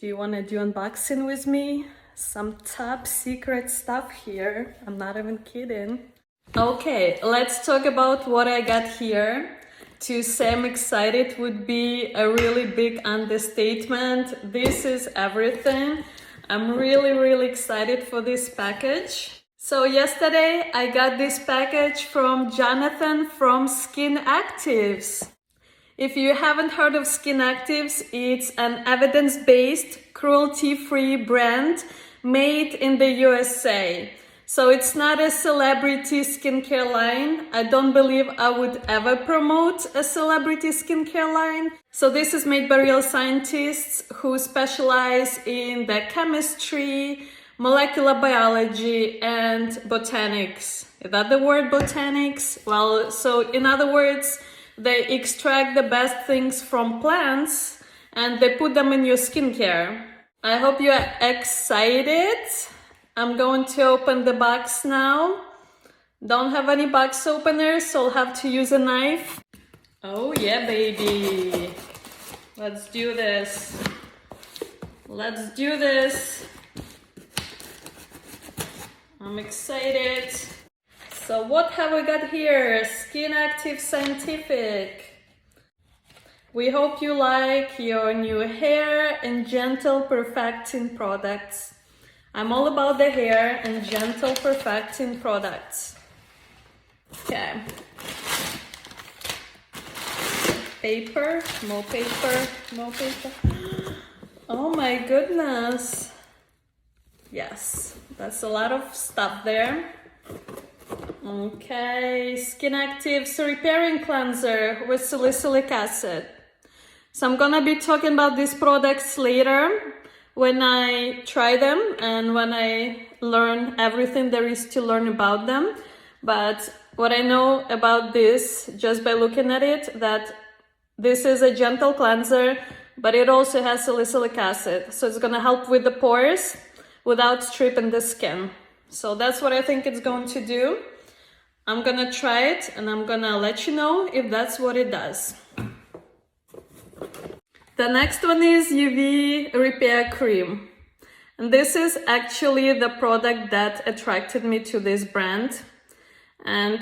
Do you want to do unboxing with me? Some top secret stuff here. I'm not even kidding. Okay, let's talk about what I got here. To say I'm excited would be a really big understatement. This is everything. I'm really excited for this package. So yesterday I got this package from Jonathan from Skin Actives. If you haven't heard of Skin Actives, it's an evidence-based, cruelty-free brand made in the USA. So it's not a celebrity skincare line. I don't believe I would ever promote a celebrity skincare line. So this is made by real scientists who specialize in the chemistry, molecular biology, and botanics. Is that the word, botanics? Well, so in other words, they extract the best things from plants and they put them in your skincare. I hope you are excited. I'm going to open the box now. Don't have any box openers, so I'll have to use a knife. Oh yeah, baby. Let's do this. Let's do this. I'm excited. So what have we got here? Skin Active Scientific. We hope you like your new hair and gentle perfecting products. I'm all about the hair and gentle perfecting products. Okay. Paper, more paper, more paper. Oh my goodness. Yes, that's a lot of stuff there. Okay, Skin Active's Repairing Cleanser with Salicylic acid. So I'm gonna be talking about these products later when I try them and when I learn everything there is to learn about them. But what I know about this, just by looking at it, that this is a gentle cleanser, but it also has salicylic acid. So it's gonna help with the pores without stripping the skin. So that's what I think it's going to do. I'm gonna try it and I'm gonna let you know if that's what it does. The next one is UV Repair Cream. And this is actually the product that attracted me to this brand. And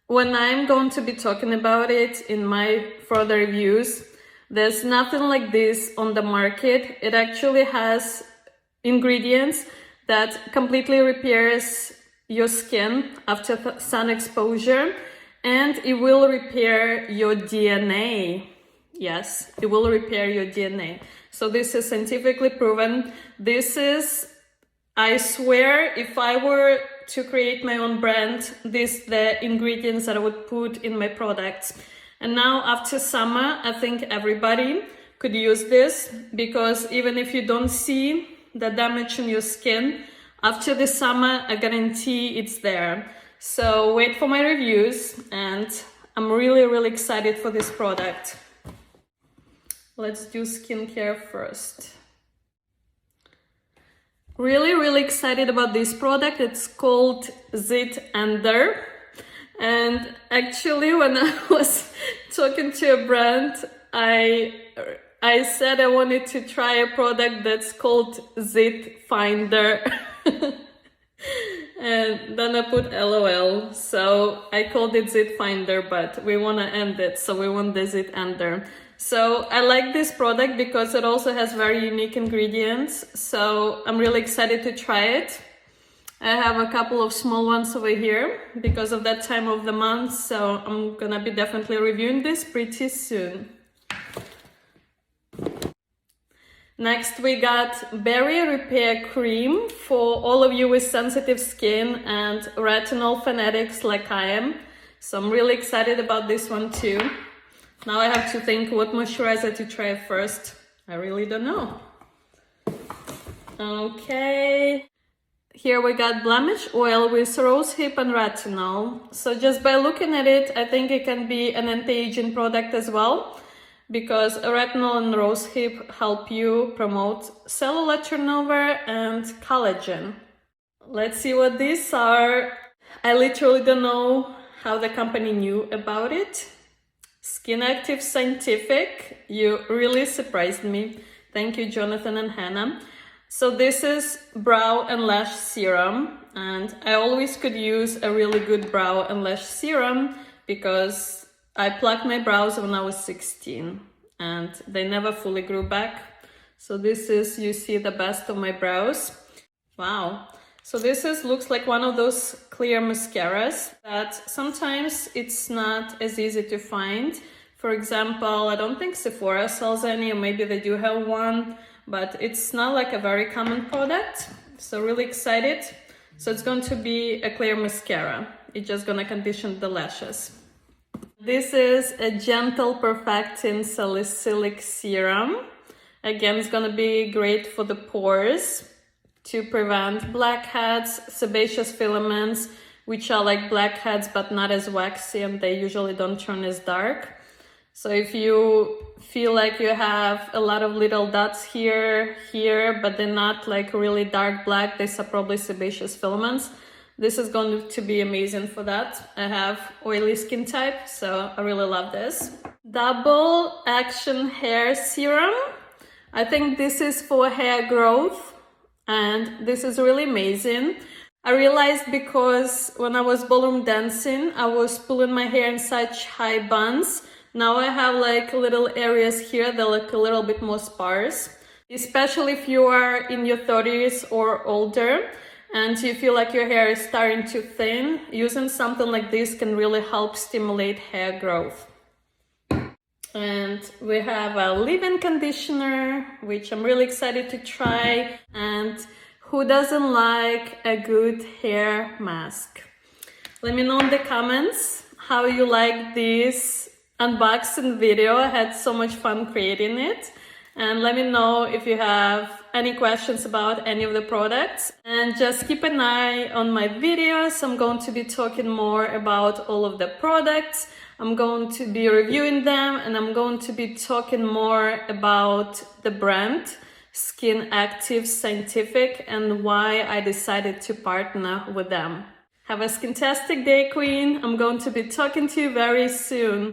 when I'm going to be talking about it in my further reviews, there's nothing like this on the market. It actually has ingredients that completely repairs your skin after sun exposure, and it will repair your DNA. Yes, it will repair your DNA. So this is scientifically proven. This is, I swear, if I were to create my own brand, these the ingredients that I would put in my products. And now after summer, I think everybody could use this, because even if you don't see the damage in your skin, after the summer, I guarantee it's there. So wait for my reviews, and I'm really excited for this product. Let's do skincare first. Really excited about this product. It's called Zit Ender. And actually, when I was talking to a brand, I said I wanted to try a product that's called Zit Finder. And then I put LOL. So I called it Zit Finder, but we want to end it, so we want the Zit Ender. So I like this product because it also has very unique ingredients. So I'm really excited to try it. I have a couple of small ones over here because of that time of the month. So I'm gonna be definitely reviewing this pretty soon. Next, we got Barrier Repair Cream for all of you with sensitive skin and retinol fanatics like I am. So I'm really excited about this one too. Now I have to think what moisturizer to try first. I really don't know. Okay. Here we got Blemish Oil with Rosehip and retinol. So just by looking at it, I think it can be an anti-aging product as well, because retinol and rosehip help you promote cellular turnover and collagen. Let's see what these are. I literally don't know how the company knew about it. Skin Active Scientific, you really surprised me. Thank you, Jonathan and Hannah. So this is brow and lash serum, and I always could use a really good brow and lash serum because I plucked my brows when I was 16 and they never fully grew back. So this is, you see, the best of my brows. Wow. So this looks like one of those clear mascaras that sometimes it's not as easy to find. For example, I don't think Sephora sells any, or maybe they do have one, but it's not like a very common product. So really excited. So it's going to be a clear mascara. It's just gonna condition the lashes. This is a gentle perfecting salicylic serum. Again, it's gonna be great for the pores to prevent blackheads, sebaceous filaments, which are like blackheads but not as waxy, and they usually don't turn as dark. So if you feel like you have a lot of little dots here, but they're not like really dark black, these are probably sebaceous filaments. This is going to be amazing for that. I have oily skin type, so I really love this. Double Action Hair Serum. I think this is for hair growth, and this is really amazing. I realized because when I was ballroom dancing, I was pulling my hair in such high buns. Now I have like little areas here that look a little bit more sparse, especially if you are in your 30s or older and you feel like your hair is starting to thin. Using something like this can really help stimulate hair growth. And we have a leave-in conditioner, which I'm really excited to try. And who doesn't like a good hair mask? Let me know in the comments how you like this unboxing video. I had so much fun creating it. And let me know if you have any questions about any of the products. And just keep an eye on my videos. I'm going to be talking more about all of the products. I'm going to be reviewing them, and I'm going to be talking more about the brand Skin Active Scientific and why I decided to partner with them. Have a skintastic day, Queen. I'm going to be talking to you very soon.